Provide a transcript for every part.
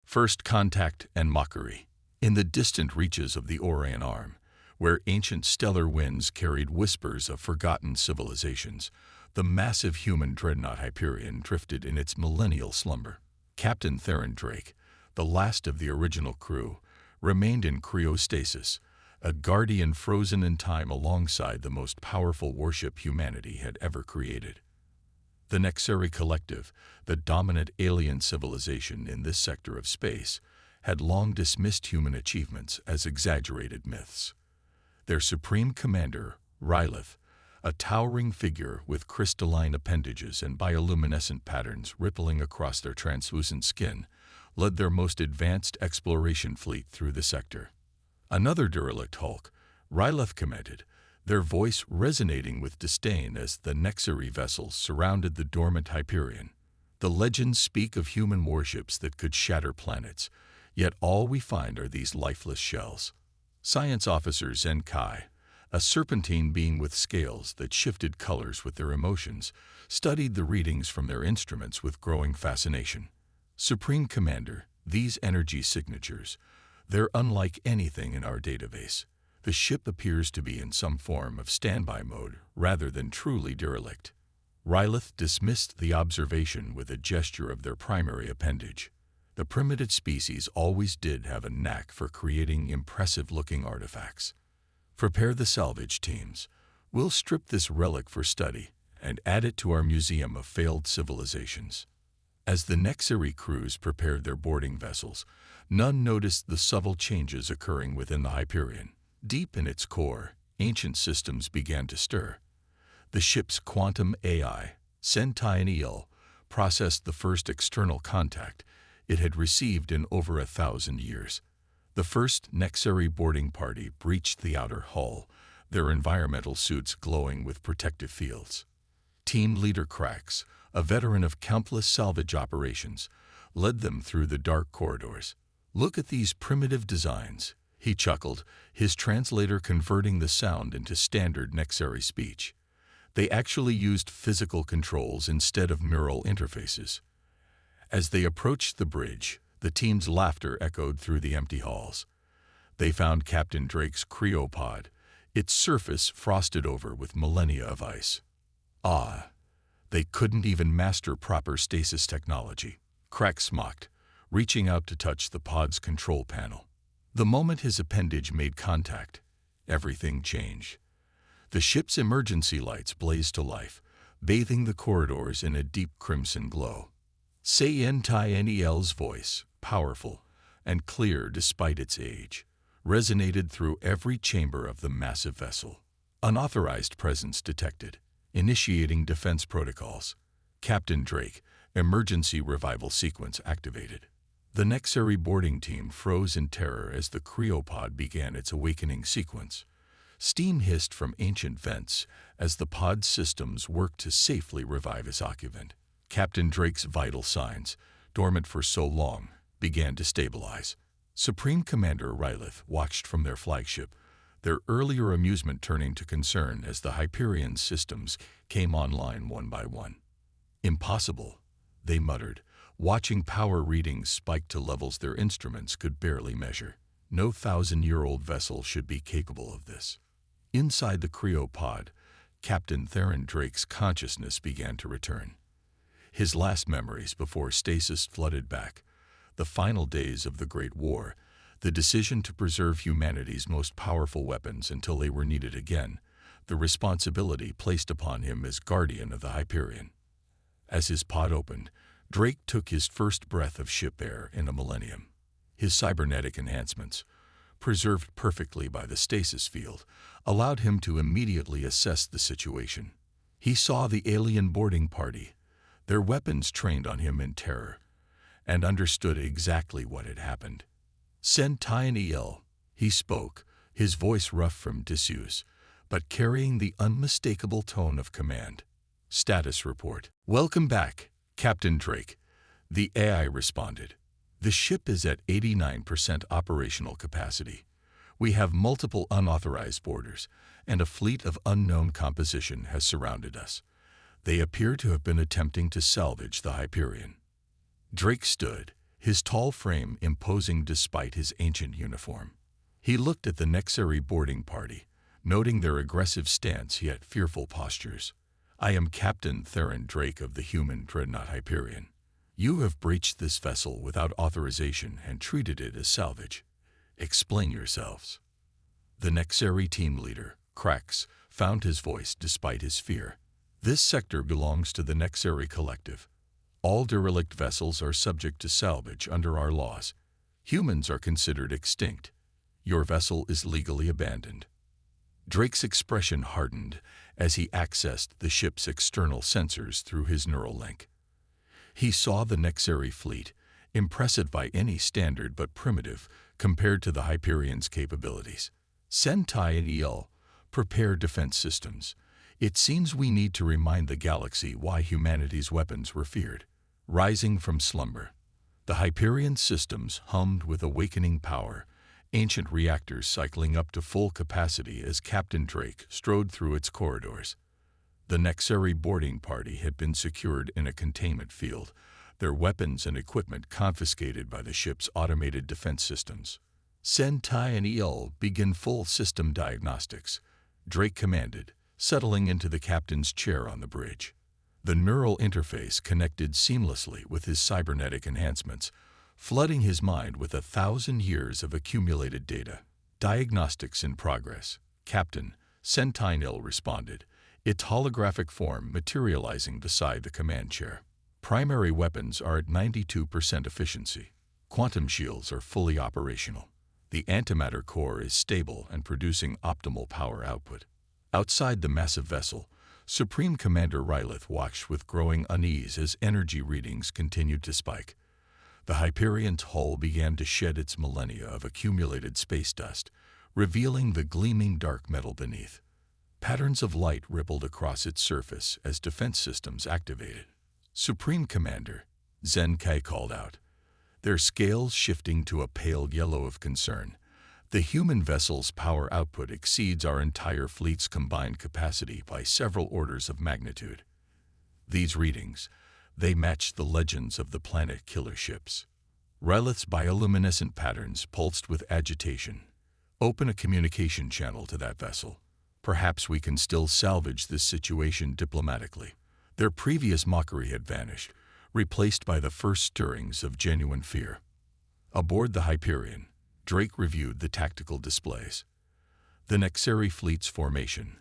First Contact and Mockery. In the distant reaches of the Orion Arm, where ancient stellar winds carried whispers of forgotten civilizations, the massive human dreadnought Hyperion drifted in its millennial slumber. Captain Theron Drake, the last of the original crew, remained in cryostasis, a guardian frozen in time alongside the most powerful warship humanity had ever created. The Nexeri Collective, the dominant alien civilization in this sector of space, had long dismissed human achievements as exaggerated myths. Their supreme commander, Rylith, a towering figure with crystalline appendages and bioluminescent patterns rippling across their translucent skin, led their most advanced exploration fleet through the sector. Another derelict hulk, Rylith commented, their voice resonating with disdain as the Nexeri vessels surrounded the dormant Hyperion. The legends speak of human warships that could shatter planets, yet all we find are these lifeless shells. Science officer Zen Kai, a serpentine being with scales that shifted colors with their emotions, studied the readings from their instruments with growing fascination. Supreme Commander, these energy signatures, they're unlike anything in our database. The ship appears to be in some form of standby mode rather than truly derelict. Rylith dismissed the observation with a gesture of their primary appendage. The primitive species always did have a knack for creating impressive-looking artifacts. Prepare the salvage teams. We'll strip this relic for study and add it to our museum of failed civilizations. As the Nexeri crews prepared their boarding vessels, none noticed the subtle changes occurring within the Hyperion. Deep in its core, ancient systems began to stir. The ship's quantum AI, Sentieniel, processed the first external contact it had received in over 1,000 years. The first Nexeri boarding party breached the outer hull, their environmental suits glowing with protective fields. Team leader Krax, a veteran of countless salvage operations, led them through the dark corridors. "Look at these primitive designs," he chuckled, his translator converting the sound into standard Nexeri speech. They actually used physical controls instead of neural interfaces. As they approached the bridge, the team's laughter echoed through the empty halls. They found Captain Drake's cryopod, its surface frosted over with millennia of ice. Ah, they couldn't even master proper stasis technology, Krax mocked, reaching out to touch the pod's control panel. The moment his appendage made contact, everything changed. The ship's emergency lights blazed to life, bathing the corridors in a deep crimson glow. Sentieniel's voice, powerful and clear despite its age, resonated through every chamber of the massive vessel. Unauthorized presence detected. Initiating defense protocols. Captain Drake, emergency revival sequence activated. The Nexeri boarding team froze in terror as the cryopod began its awakening sequence. Steam hissed from ancient vents as the pod's systems worked to safely revive its occupant. Captain Drake's vital signs, dormant for so long, began to stabilize. Supreme Commander Rylith watched from their flagship, their earlier amusement turning to concern as the Hyperion's systems came online one by one. "Impossible," they muttered, watching power readings spike to levels their instruments could barely measure. No 1,000-year-old vessel should be capable of this. Inside the cryopod, Captain Theron Drake's consciousness began to return. His last memories before stasis flooded back, the final days of the Great War, the decision to preserve humanity's most powerful weapons until they were needed again, the responsibility placed upon him as guardian of the Hyperion. As his pod opened, Drake took his first breath of ship air in a millennium. His cybernetic enhancements, preserved perfectly by the stasis field, allowed him to immediately assess the situation. He saw the alien boarding party, their weapons trained on him in terror, and understood exactly what had happened. "Sentieniel," he spoke, his voice rough from disuse, but carrying the unmistakable tone of command. "Status report." "Welcome back, Captain Drake," the AI responded. "The ship is at 89% operational capacity. We have multiple unauthorized boarders, and a fleet of unknown composition has surrounded us. They appear to have been attempting to salvage the Hyperion." Drake stood, his tall frame imposing despite his ancient uniform. He looked at the Nexari boarding party, noting their aggressive stance yet fearful postures. "I am Captain Theron Drake of the human Dreadnought Hyperion. You have breached this vessel without authorization and treated it as salvage. Explain yourselves." The Nexari team leader, Krax, found his voice despite his fear. "This sector belongs to the Nexari Collective. All derelict vessels are subject to salvage under our laws. Humans are considered extinct. Your vessel is legally abandoned." Drake's expression hardened as he accessed the ship's external sensors through his neural link. He saw the Nexari fleet, impressive by any standard but primitive compared to the Hyperion's capabilities. "Sentai and EL, prepare defense systems. It seems we need to remind the galaxy why humanity's weapons were feared." Rising from slumber, the Hyperion systems hummed with awakening power, ancient reactors cycling up to full capacity as Captain Drake strode through its corridors. The Nexari boarding party had been secured in a containment field, their weapons and equipment confiscated by the ship's automated defense systems. "Sentai and EL begin full system diagnostics," Drake commanded, settling into the captain's chair on the bridge. The neural interface connected seamlessly with his cybernetic enhancements, flooding his mind with 1,000 years of accumulated data. "Diagnostics in progress, Captain," Sentinel responded, its holographic form materializing beside the command chair. "Primary weapons are at 92% efficiency. Quantum shields are fully operational. The antimatter core is stable and producing optimal power output." Outside the massive vessel, Supreme Commander Rylith watched with growing unease as energy readings continued to spike. The Hyperion's hull began to shed its millennia of accumulated space dust, revealing the gleaming dark metal beneath. Patterns of light rippled across its surface as defense systems activated. "Supreme Commander," Zenkai called out, their scales shifting to a pale yellow of concern. "The human vessel's power output exceeds our entire fleet's combined capacity by several orders of magnitude." These readings, they matched the legends of the planet killer ships. Rylith's bioluminescent patterns pulsed with agitation. "Open a communication channel to that vessel. Perhaps we can still salvage this situation diplomatically." Their previous mockery had vanished, replaced by the first stirrings of genuine fear. Aboard the Hyperion, Drake reviewed the tactical displays. The Nexari fleet's formation,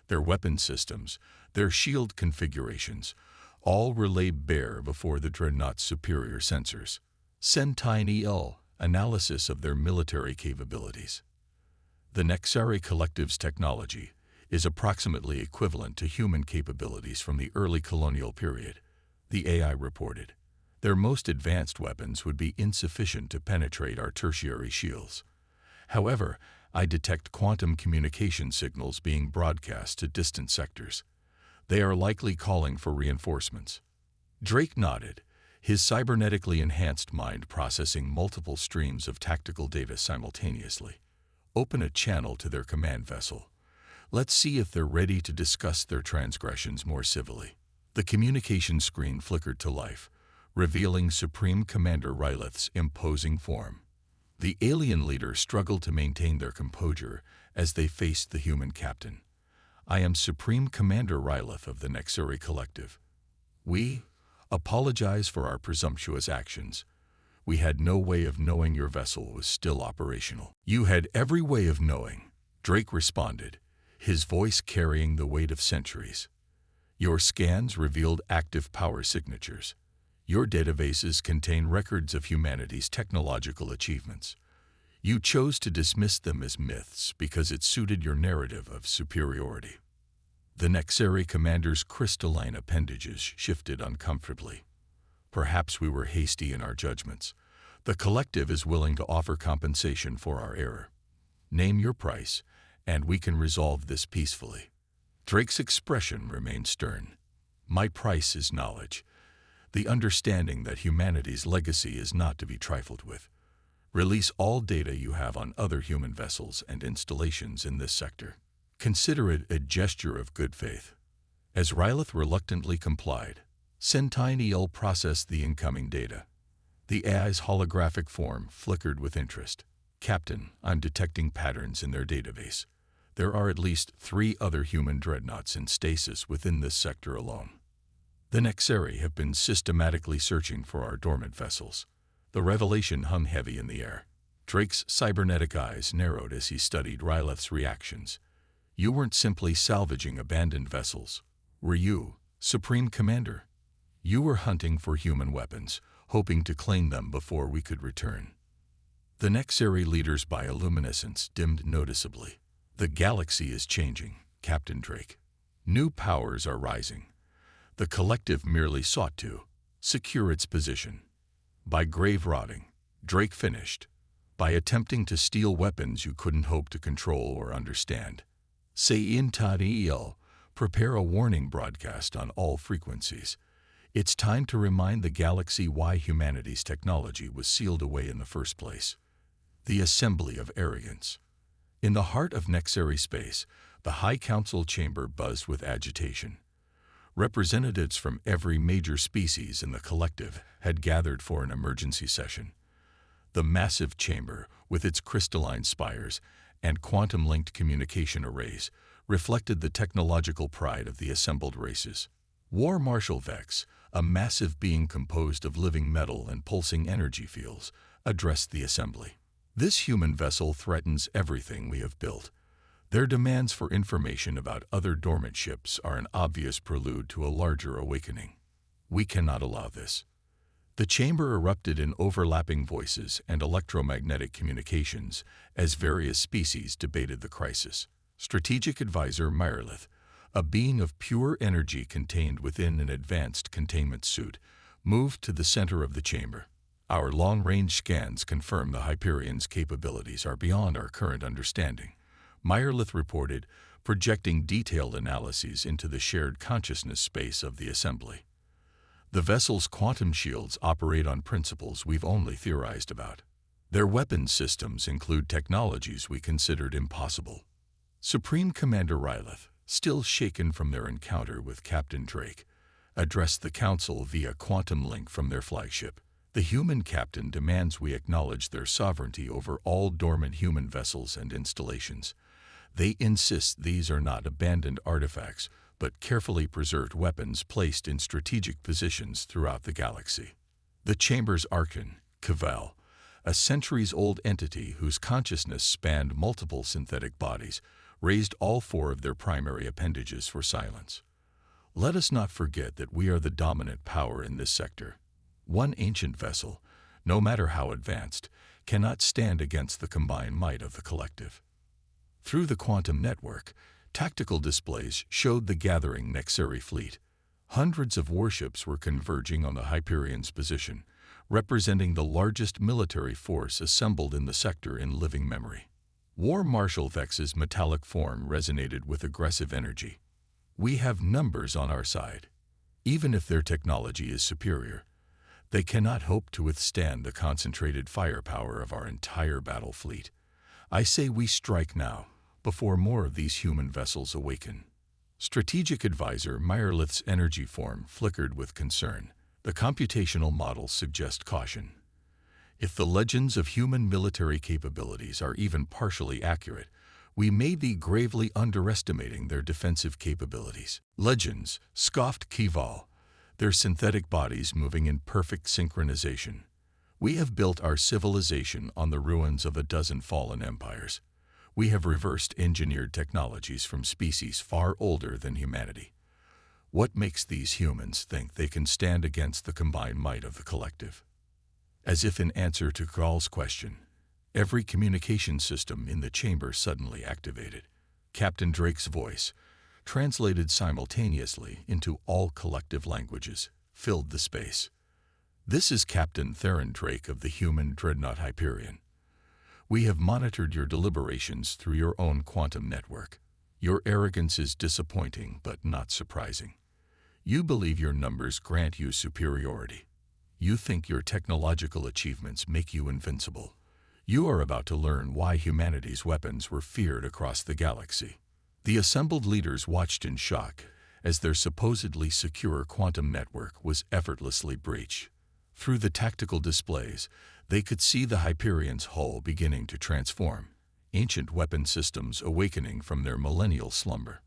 their weapon systems, their shield configurations, all were laid bare before the Dreadnought's superior sensors. Sentai EL, analysis of their military capabilities. "The Nexari Collective's technology is approximately equivalent to human capabilities from the early colonial period," the AI reported. "Their most advanced weapons would be insufficient to penetrate our tertiary shields. However, I detect quantum communication signals being broadcast to distant sectors. They are likely calling for reinforcements." Drake nodded, his cybernetically enhanced mind processing multiple streams of tactical data simultaneously. "Open a channel to their command vessel. Let's see if they're ready to discuss their transgressions more civilly." The communication screen flickered to life, revealing Supreme Commander Rylith's imposing form. The alien leader struggled to maintain their composure as they faced the human captain. "I am Supreme Commander Rylith of the Nexari Collective. We apologize for our presumptuous actions. We had no way of knowing your vessel was still operational." "You had every way of knowing," Drake responded, his voice carrying the weight of centuries. "Your scans revealed active power signatures. Your databases contain records of humanity's technological achievements. You chose to dismiss them as myths because it suited your narrative of superiority." The Nexari commander's crystalline appendages shifted uncomfortably. "Perhaps we were hasty in our judgments. The Collective is willing to offer compensation for our error. Name your price, and we can resolve this peacefully." Drake's expression remained stern. "My price is knowledge. The understanding that humanity's legacy is not to be trifled with. Release all data you have on other human vessels and installations in this sector. Consider it a gesture of good faith." As Rylith reluctantly complied, Sentinel processed the incoming data. The AI's holographic form flickered with interest. Captain, I'm detecting patterns in their database. There are at least 3 other human dreadnoughts in stasis within this sector alone. The Nexeri have been systematically searching for our dormant vessels. The revelation hung heavy in the air. Drake's cybernetic eyes narrowed as he studied Ryleth's reactions. You weren't simply salvaging abandoned vessels, were you, Supreme Commander? You were hunting for human weapons, hoping to claim them before we could return. The Nexeri leader's bioluminescence dimmed noticeably. The galaxy is changing, Captain Drake. New powers are rising. The collective merely sought to secure its position. By grave rotting, Drake finished. By attempting to steal weapons you couldn't hope to control or understand. Sayin Tadiel, prepare a warning broadcast on all frequencies. It's time to remind the galaxy why humanity's technology was sealed away in the first place. The assembly of arrogance. In the heart of Nexeri space, the High Council chamber buzzed with agitation. Representatives from every major species in the collective had gathered for an emergency session. The massive chamber, with its crystalline spires and quantum-linked communication arrays, reflected the technological pride of the assembled races. War Marshal Vex, a massive being composed of living metal and pulsing energy fields, addressed the assembly. This human vessel threatens everything we have built. Their demands for information about other dormant ships are an obvious prelude to a larger awakening. We cannot allow this. The chamber erupted in overlapping voices and electromagnetic communications as various species debated the crisis. Strategic Advisor Myrlith, a being of pure energy contained within an advanced containment suit, moved to the center of the chamber. Our long-range scans confirm the Hyperion's capabilities are beyond our current understanding, Myrlith reported, projecting detailed analyses into the shared consciousness space of the assembly. The vessel's quantum shields operate on principles we've only theorized about. Their weapons systems include technologies we considered impossible. Supreme Commander Ryleth, still shaken from their encounter with Captain Drake, addressed the Council via quantum link from their flagship. The human captain demands we acknowledge their sovereignty over all dormant human vessels and installations. They insist these are not abandoned artifacts, but carefully preserved weapons placed in strategic positions throughout the galaxy. The chamber's archon, Cavell, a centuries-old entity whose consciousness spanned multiple synthetic bodies, raised all 4 of their primary appendages for silence. Let us not forget that we are the dominant power in this sector. One ancient vessel, no matter how advanced, cannot stand against the combined might of the collective. Through the quantum network, tactical displays showed the gathering Nexeri fleet. Hundreds of warships were converging on the Hyperion's position, representing the largest military force assembled in the sector in living memory. War Marshal Vex's metallic form resonated with aggressive energy. We have numbers on our side. Even if their technology is superior, they cannot hope to withstand the concentrated firepower of our entire battle fleet. I say we strike now, before more of these human vessels awaken. Strategic Advisor Myrlith's energy form flickered with concern. The computational models suggest caution. If the legends of human military capabilities are even partially accurate, we may be gravely underestimating their defensive capabilities. Legends, scoffed Kival, their synthetic bodies moving in perfect synchronization. We have built our civilization on the ruins of a dozen fallen empires. We have reversed engineered technologies from species far older than humanity. What makes these humans think they can stand against the combined might of the collective? As if in answer to Gall's question, every communication system in the chamber suddenly activated. Captain Drake's voice, translated simultaneously into all collective languages, filled the space. This is Captain Theron Drake of the human Dreadnought Hyperion. We have monitored your deliberations through your own quantum network. Your arrogance is disappointing but not surprising. You believe your numbers grant you superiority. You think your technological achievements make you invincible. You are about to learn why humanity's weapons were feared across the galaxy. The assembled leaders watched in shock as their supposedly secure quantum network was effortlessly breached. Through the tactical displays, they could see the Hyperion's hull beginning to transform, ancient weapon systems awakening from their millennial slumber.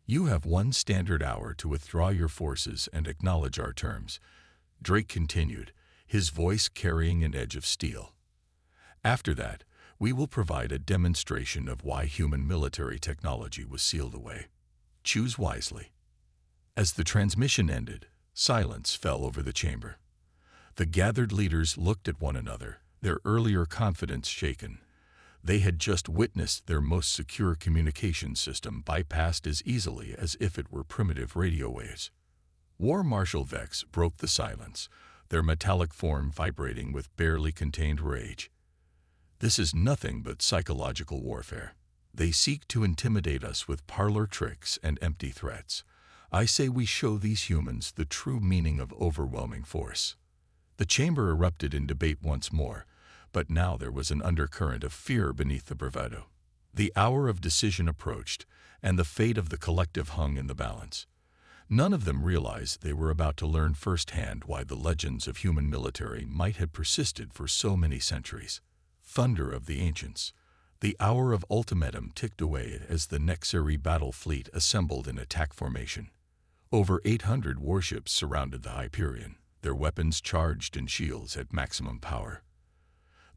"You have 1 standard hour to withdraw your forces and acknowledge our terms," Drake continued, his voice carrying an edge of steel. "After that, we will provide a demonstration of why human military technology was sealed away. Choose wisely." As the transmission ended, silence fell over the chamber. The gathered leaders looked at one another, their earlier confidence shaken. They had just witnessed their most secure communication system bypassed as easily as if it were primitive radio waves. War Marshal Vex broke the silence, their metallic form vibrating with barely contained rage. "This is nothing but psychological warfare. They seek to intimidate us with parlor tricks and empty threats. I say we show these humans the true meaning of overwhelming force." The chamber erupted in debate once more, but now there was an undercurrent of fear beneath the bravado. The hour of decision approached, and the fate of the collective hung in the balance. None of them realized they were about to learn firsthand why the legends of human military might have persisted for so many centuries. Thunder of the ancients. The hour of ultimatum ticked away as the Nexari battle fleet assembled in attack formation. Over 800 warships surrounded the Hyperion, their weapons charged and shields at maximum power.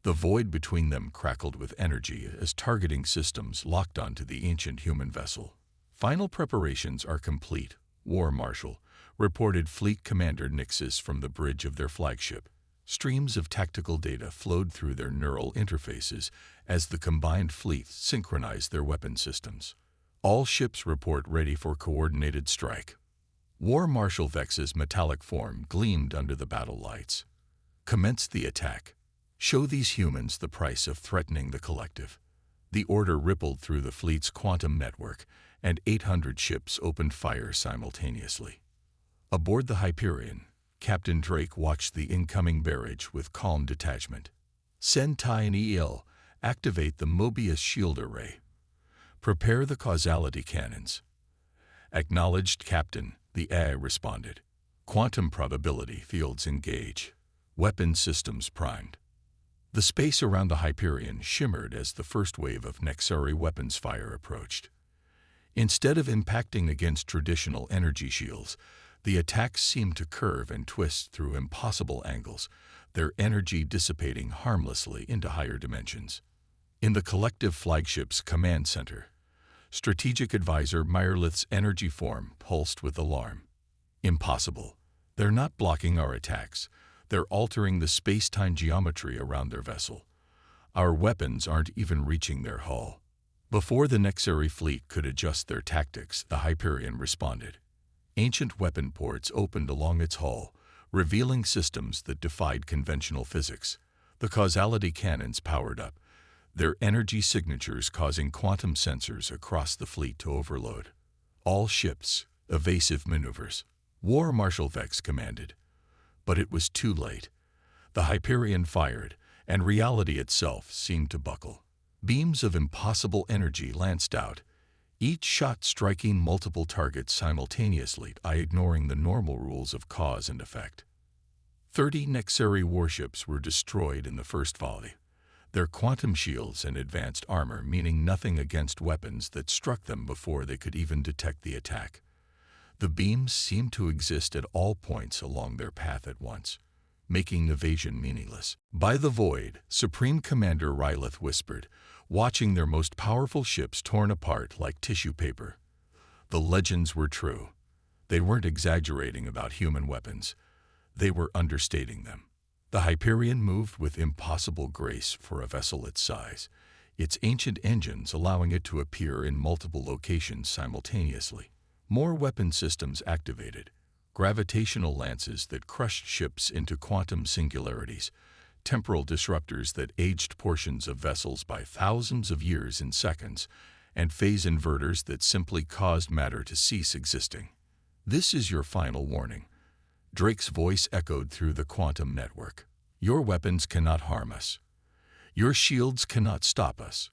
The void between them crackled with energy as targeting systems locked onto the ancient human vessel. "Final preparations are complete," War Marshal reported Fleet Commander Nixis from the bridge of their flagship. Streams of tactical data flowed through their neural interfaces as the combined fleet synchronized their weapon systems. "All ships report ready for coordinated strike." War Marshal Vex's metallic form gleamed under the battle lights. "Commence the attack. Show these humans the price of threatening the collective." The order rippled through the fleet's quantum network, and 800 ships opened fire simultaneously. Aboard the Hyperion, Captain Drake watched the incoming barrage with calm detachment. "Sentai and EL, activate the Mobius shield array. Prepare the causality cannons." "Acknowledged, Captain," the AI responded. "Quantum probability fields engage. Weapon systems primed." The space around the Hyperion shimmered as the first wave of Nexari weapons fire approached. Instead of impacting against traditional energy shields, the attacks seemed to curve and twist through impossible angles, their energy dissipating harmlessly into higher dimensions. In the collective flagship's command center, Strategic Advisor Myrlith's energy form pulsed with alarm. "Impossible. They're not blocking our attacks. They're altering the space-time geometry around their vessel. Our weapons aren't even reaching their hull." Before the Nexari fleet could adjust their tactics, the Hyperion responded. Ancient weapon ports opened along its hull, revealing systems that defied conventional physics. The causality cannons powered up, their energy signatures causing quantum sensors across the fleet to overload. "All ships, evasive maneuvers," War Marshal Vex commanded. But it was too late. The Hyperion fired, and reality itself seemed to buckle. Beams of impossible energy lanced out, each shot striking multiple targets simultaneously, ignoring the normal rules of cause and effect. 30 Nexari warships were destroyed in the first volley, their quantum shields and advanced armor meaning nothing against weapons that struck them before they could even detect the attack. The beams seemed to exist at all points along their path at once, making evasion meaningless. "By the void," Supreme Commander Rylith whispered, watching their most powerful ships torn apart like tissue paper. The legends were true. They weren't exaggerating about human weapons. They were understating them. The Hyperion moved with impossible grace for a vessel its size, its ancient engines allowing it to appear in multiple locations simultaneously. More weapon systems activated, gravitational lances that crushed ships into quantum singularities, temporal disruptors that aged portions of vessels by thousands of years in seconds, and phase inverters that simply caused matter to cease existing. "This is your final warning." Drake's voice echoed through the quantum network. "Your weapons cannot harm us. Your shields cannot stop us.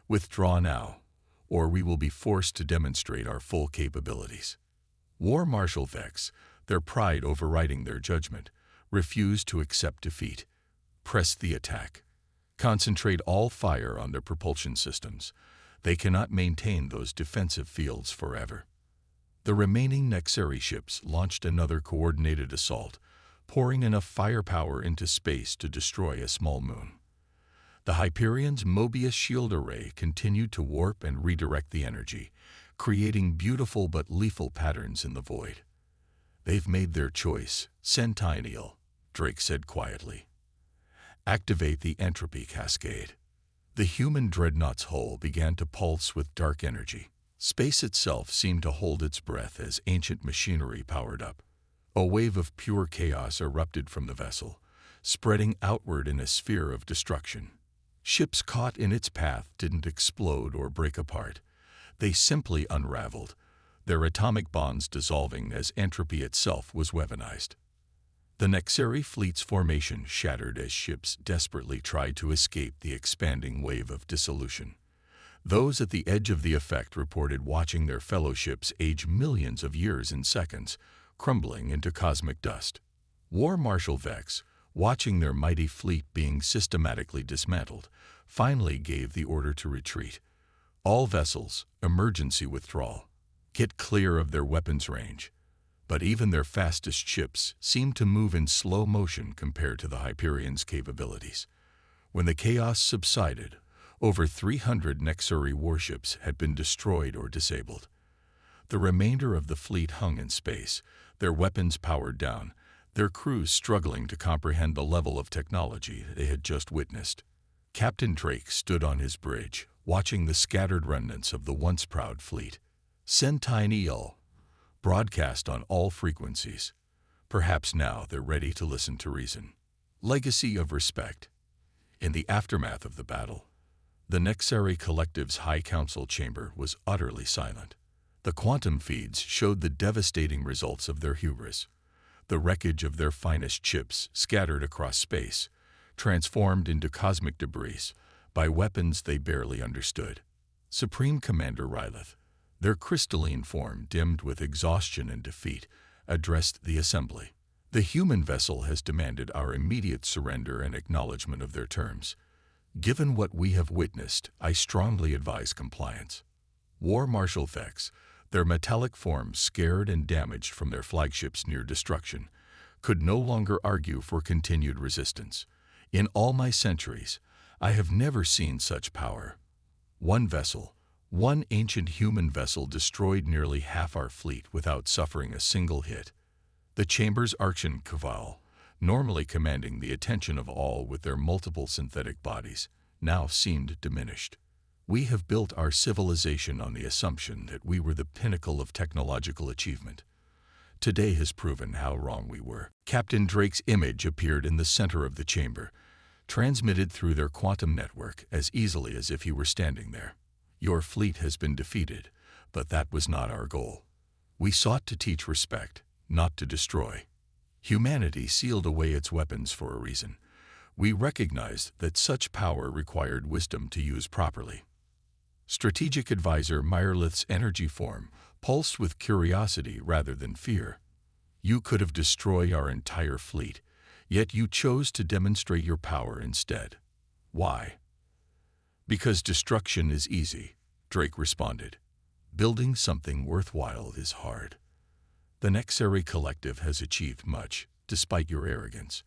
Withdraw now, or we will be forced to demonstrate our full capabilities." War Marshal Vex, their pride overriding their judgment, Refuse to accept defeat. Press the attack. Concentrate all fire on their propulsion systems. They cannot maintain those defensive fields forever. The remaining Nexeri ships launched another coordinated assault, pouring enough firepower into space to destroy a small moon. The Hyperion's Mobius shield array continued to warp and redirect the energy, creating beautiful but lethal patterns in the void. "They've made their choice, Centennial," Drake said quietly. "Activate the entropy cascade." The human dreadnought's hull began to pulse with dark energy. Space itself seemed to hold its breath as ancient machinery powered up. A wave of pure chaos erupted from the vessel, spreading outward in a sphere of destruction. Ships caught in its path didn't explode or break apart. They simply unraveled, their atomic bonds dissolving as entropy itself was weaponized. The Nexeri fleet's formation shattered as ships desperately tried to escape the expanding wave of dissolution. Those at the edge of the effect reported watching their fellow ships age millions of years in seconds, crumbling into cosmic dust. War Marshal Vex, watching their mighty fleet being systematically dismantled, finally gave the order to retreat. "All vessels, emergency withdrawal. Get clear of their weapons range." But even their fastest ships seemed to move in slow motion compared to the Hyperion's capabilities. When the chaos subsided, over 300 Nexeri warships had been destroyed or disabled. The remainder of the fleet hung in space, their weapons powered down, their crews struggling to comprehend the level of technology they had just witnessed. Captain Drake stood on his bridge, watching the scattered remnants of the once proud fleet. Centennial, broadcast on all frequencies. Perhaps now they're ready to listen to reason. Legacy of respect. In the aftermath of the battle, the Nexeri Collective's High Council chamber was utterly silent. The quantum feeds showed the devastating results of their hubris. The wreckage of their finest chips scattered across space, transformed into cosmic debris by weapons they barely understood. Supreme Commander Rylith, their crystalline form dimmed with exhaustion and defeat, addressed the assembly. "The human vessel has demanded our immediate surrender and acknowledgement of their terms. Given what we have witnessed, I strongly advise compliance." War Marshal Vex, their metallic form scared and damaged from their flagship's near destruction, could no longer argue for continued resistance. "In all my centuries, I have never seen such power. One vessel, one ancient human vessel destroyed nearly half our fleet without suffering a single hit." The chamber's Archon Cavall, normally commanding the attention of all with their multiple synthetic bodies, now seemed diminished. "We have built our civilization on the assumption that we were the pinnacle of technological achievement. Today has proven how wrong we were." Captain Drake's image appeared in the center of the chamber, transmitted through their quantum network as easily as if he were standing there. "Your fleet has been defeated, but that was not our goal. We sought to teach respect, not to destroy. Humanity sealed away its weapons for a reason. We recognized that such power required wisdom to use properly." Strategic Advisor Myrlith's energy form pulsed with curiosity rather than fear. "You could have destroyed our entire fleet, yet you chose to demonstrate your power instead. Why?" "Because destruction is easy," Drake responded. "Building something worthwhile is hard. The Nexeri Collective has achieved much, despite your arrogance.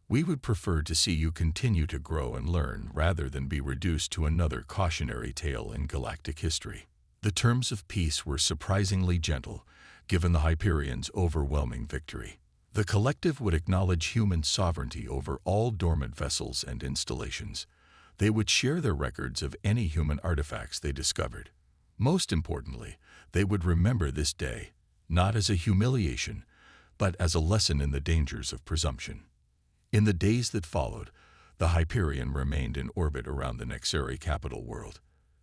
We would prefer to see you continue to grow and learn rather than be reduced to another cautionary tale in galactic history." The terms of peace were surprisingly gentle, given the Hyperion's overwhelming victory. The Collective would acknowledge human sovereignty over all dormant vessels and installations. They would share their records of any human artifacts they discovered. Most importantly, they would remember this day, not as a humiliation, but as a lesson in the dangers of presumption. In the days that followed, the Hyperion remained in orbit around the Nexeri capital world.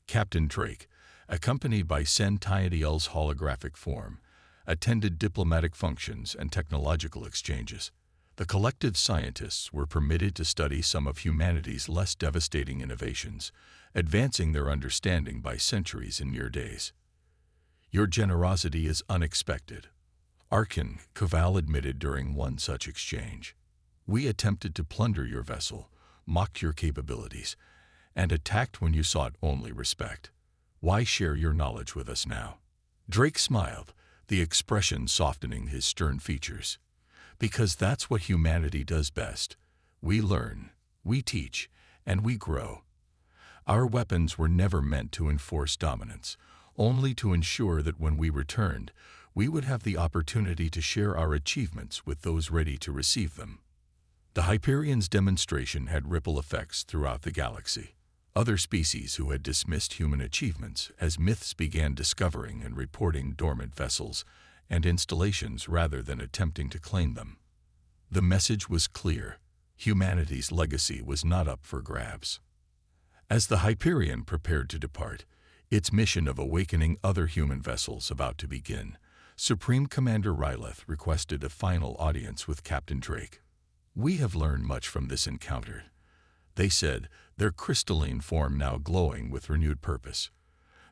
Captain Drake, accompanied by Centennial's holographic form, attended diplomatic functions and technological exchanges. The Collective scientists were permitted to study some of humanity's less devastating innovations, advancing their understanding by centuries in mere days. "Your generosity is unexpected," Archon Cavall admitted during one such exchange. We attempted to plunder your vessel, mocked your capabilities, and attacked when you sought only respect. Why share your knowledge with us now?" Drake smiled, the expression softening his stern features. "Because that's what humanity does best. We learn, we teach, and we grow. Our weapons were never meant to enforce dominance, only to ensure that when we returned, we would have the opportunity to share our achievements with those ready to receive them." The Hyperion's demonstration had ripple effects throughout the galaxy. Other species who had dismissed human achievements as myths began discovering and reporting dormant vessels and installations rather than attempting to claim them. The message was clear: humanity's legacy was not up for grabs. As the Hyperion prepared to depart, its mission of awakening other human vessels about to begin, Supreme Commander Ryleth requested a final audience with Captain Drake. "We have learned much from this encounter," they said, their crystalline form now glowing with renewed purpose.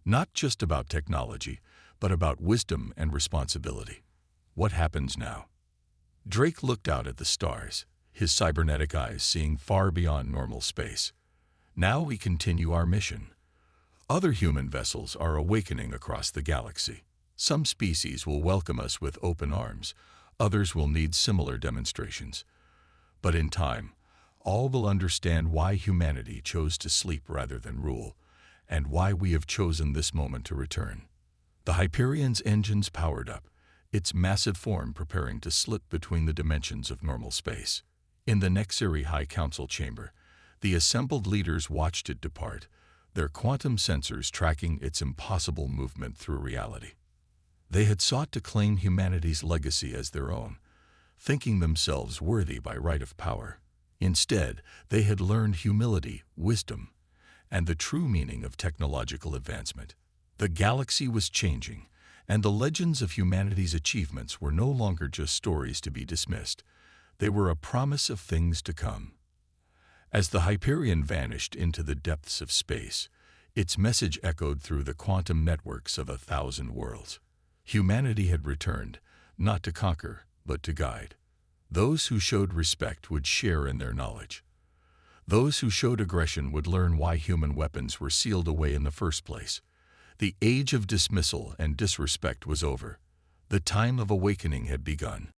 "Not just about technology, but about wisdom and responsibility. What happens now?" Drake looked out at the stars, his cybernetic eyes seeing far beyond normal space. "Now we continue our mission. Other human vessels are awakening across the galaxy. Some species will welcome us with open arms, others will need similar demonstrations. But in time, all will understand why humanity chose to sleep rather than rule, and why we have chosen this moment to return." The Hyperion's engines powered up, its massive form preparing to slip between the dimensions of normal space. In the Nexiri High Council chamber, the assembled leaders watched it depart, their quantum sensors tracking its impossible movement through reality. They had sought to claim humanity's legacy as their own, thinking themselves worthy by right of power. Instead, they had learned humility, wisdom, and the true meaning of technological advancement. The galaxy was changing, and the legends of humanity's achievements were no longer just stories to be dismissed. They were a promise of things to come. As the Hyperion vanished into the depths of space, its message echoed through the quantum networks of 1,000 worlds. Humanity had returned, not to conquer, but to guide. Those who showed respect would share in their knowledge. Those who showed aggression would learn why human weapons were sealed away in the first place. The age of dismissal and disrespect was over. The time of awakening had begun.